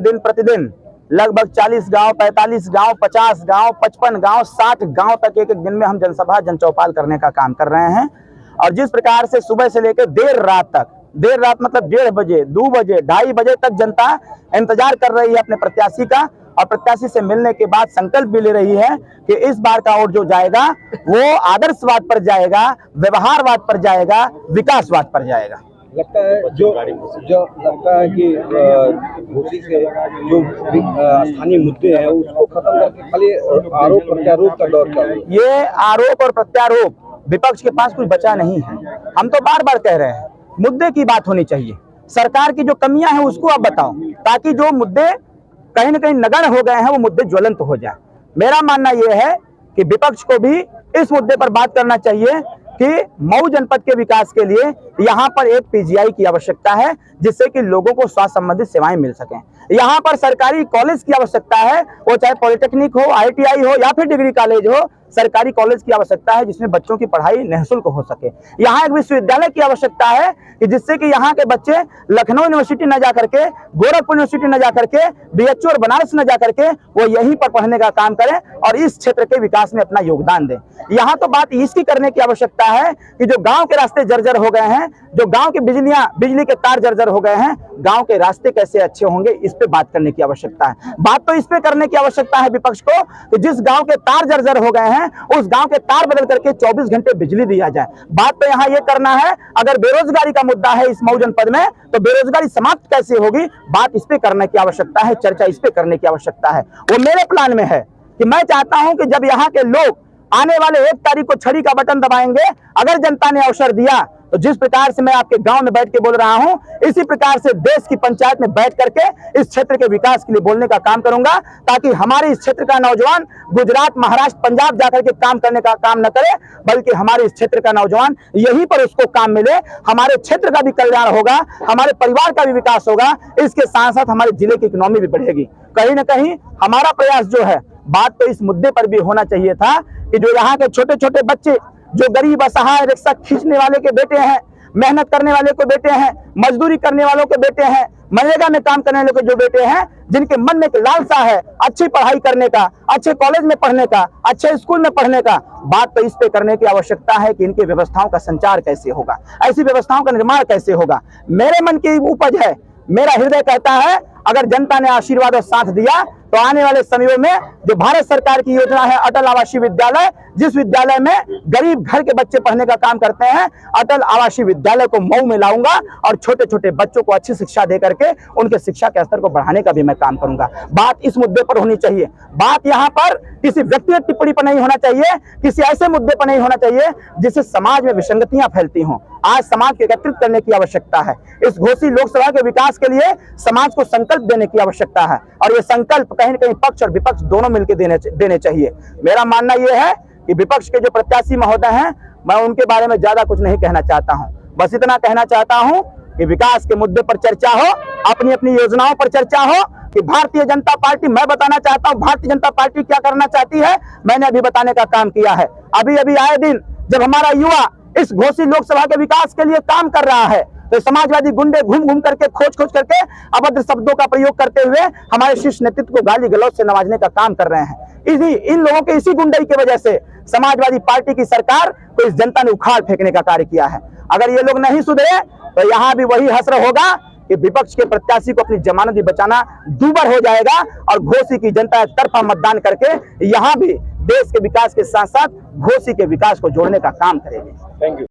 दिन प्रतिदिन लगभग 40 गांव, 45 गांव, 50 गांव, 55 गांव, 60 गांव तक एक एक दिन में हम जनसभा जनचौपाल करने का काम कर रहे हैं। और जिस प्रकार से सुबह से लेकर देर रात तक, देर रात मतलब 1:30 बजे, 2 बजे, 2:30 बजे तक जनता इंतजार कर रही है अपने प्रत्याशी का, और प्रत्याशी से मिलने के बाद संकल्प भी ले रही है कि इस बार का वोट जो जाएगा वो आदर्शवाद पर जाएगा, व्यवहारवाद पर जाएगा, विकासवाद पर जाएगा। लगता है जो लगता है कि घोसी से जो स्थानीय मुद्दे हैं उसको खत्म करके खाली आरोप प्रत्यारोप का दौर चल रहा है। ये आरोप और प्रत्यारोप विपक्ष के पास कुछ बचा नहीं है। हम तो बार बार कह रहे हैं मुद्दे की बात होनी चाहिए, सरकार की जो कमियां हैं उसको आप बताओ, ताकि जो मुद्दे कहीं न कहीं नगण्य हो गए हैं वो मुद्दे ज्वलंत हो जाए। मेरा मानना यह है कि विपक्ष को भी इस मुद्दे पर बात करना चाहिए कि मऊ जनपद के विकास के लिए यहाँ पर एक पीजीआई की आवश्यकता है, जिससे कि लोगों को स्वास्थ्य संबंधित सेवाएं मिल सकें। यहाँ पर सरकारी कॉलेज की आवश्यकता है, वो चाहे पॉलिटेक्निक हो, ITI हो या फिर डिग्री कॉलेज हो, सरकारी कॉलेज की आवश्यकता है जिसमें बच्चों की पढ़ाई निःशुल्क हो सके। यहाँ एक विश्वविद्यालय की आवश्यकता है कि जिससे कि यहाँ के बच्चे लखनऊ यूनिवर्सिटी न जा करके, गोरखपुर यूनिवर्सिटी न जा करके, BHU और बनारस न जा करके वो यहीं पर पढ़ने का काम करें और इस क्षेत्र के विकास में अपना योगदान दें। यहाँ तो बात इसकी करने की आवश्यकता है कि जो गांव के रास्ते जर्जर हो गए हैं, जो गांव की बिजली के तार जर्जर हो गए हैं, गांव के रास्ते कैसे अच्छे होंगे इस पे बात करने की आवश्यकता है। बात तो इस पे करने की आवश्यकता है विपक्ष को कि जिस गांव के तार जर्जर हो गए हैं उस गांव के तार बदल करके 24 घंटे बिजली दिया जाए। बात तो यहाँ ये करना है, अगर बेरोजगारी का मुद्दा है इस मऊ जनपद में तो बेरोजगारी समाप्त कैसे होगी, बात इस पे करने की आवश्यकता है, चर्चा इस पे करने की आवश्यकता है। वो मेरे प्लान में है कि मैं चाहता हूं कि जब यहाँ के लोग आने वाले 1 तारीख को छड़ी का बटन दबाएंगे, अगर जनता ने अवसर दिया तो जिस प्रकार से मैं आपके गांव में बैठ के बोल रहा हूं, इसी प्रकार से देश की पंचायत में बैठ करके इस क्षेत्र के विकास के लिए बोलने का काम करूंगा, ताकि हमारे इस क्षेत्र का नौजवान गुजरात, महाराष्ट्र, पंजाब जाकर के काम करने का काम न करे, बल्कि हमारे इस क्षेत्र का नौजवान यहीं पर उसको काम मिले, हमारे क्षेत्र का भी कल्याण होगा, हमारे परिवार का भी विकास होगा, इसके साथ साथ हमारे जिले की इकोनॉमी भी बढ़ेगी। कहीं ना कहीं हमारा प्रयास जो है, बात तो इस मुद्दे पर भी होना चाहिए था कि जो यहाँ के छोटे छोटे बच्चे, जो गरीब असहाय रिक्शा खींचने वाले के बेटे हैं, मेहनत करने वाले को बेटे हैं, मजदूरी करने वालों के बेटे हैं, मनरेगा में काम करने वालों के जो बेटे हैं, जिनके मन में एक लालसा है अच्छी पढ़ाई करने का, अच्छे कॉलेज में पढ़ने का, अच्छे स्कूल में पढ़ने का, बात तो इस पे करने की आवश्यकता है कि इनके व्यवस्थाओं का संचार कैसे होगा, ऐसी व्यवस्थाओं का निर्माण कैसे होगा। मेरे मन की उपज है, मेरा हृदय कहता है अगर जनता ने आशीर्वाद और साथ दिया तो आने वाले समयों में जो भारत सरकार की योजना है अटल आवासीय विद्यालय, जिस विद्यालय में गरीब घर के बच्चे पढ़ने का काम करते हैं, अटल आवासीय विद्यालय को मऊ में लाऊंगा और छोटे छोटे बच्चों को अच्छी शिक्षा दे करके उनके शिक्षा के स्तर को बढ़ाने का भी मैं काम करूंगा। बात इस मुद्दे पर होनी चाहिए, बात यहाँ पर किसी व्यक्तिगत टिप्पणी पर नहीं होना चाहिए, किसी ऐसे मुद्दे पर नहीं होना चाहिए जिससे समाज में विसंगतियां फैलती हों। आज समाज को एकत्रित करने की आवश्यकता है, इस घोसी लोकसभा के विकास के लिए समाज को संकल्प देने की आवश्यकता है, और ये संकल्प कहीं न कहीं पक्ष और विपक्ष दोनों मिलकर देने चाहिए। मेरा मानना यह है कि विपक्ष के जो प्रत्याशी महोदय हैं, मैं उनके बारे में ज्यादा कुछ नहीं कहना चाहता हूं, बस इतना कहना चाहता हूं कि विकास के मुद्दे पर चर्चा हो, अपनी अपनी योजनाओं पर चर्चा हो कि भारतीय जनता पार्टी, मैं बताना चाहता हूं भारतीय जनता पार्टी क्या करना चाहती है, मैंने अभी बताने का काम किया है। अभी अभी आए दिन जब हमारा युवा इस घोसी लोकसभा के विकास के लिए काम कर रहा है तो समाजवादी गुंडे घूम घूम करके, खोज खोज करके अभद्र शब्दों का प्रयोग करते हुए हमारे शीर्ष नेतृत्व को गाली गलौज से नवाजने का काम कर रहे हैं। इन लोगों के इसी गुंडाई की वजह से समाजवादी पार्टी की सरकार को इस जनता ने उखाड़ फेंकने का कार्य किया है। अगर ये लोग नहीं सुधरे तो यहाँ भी वही हश्र होगा कि विपक्ष के प्रत्याशी को अपनी जमानत भी बचाना दूभर हो जाएगा और घोसी की जनता एक तरफा मतदान करके यहाँ भी देश के विकास के साथ साथ घोसी के विकास को जोड़ने का काम करेगी। Thank you.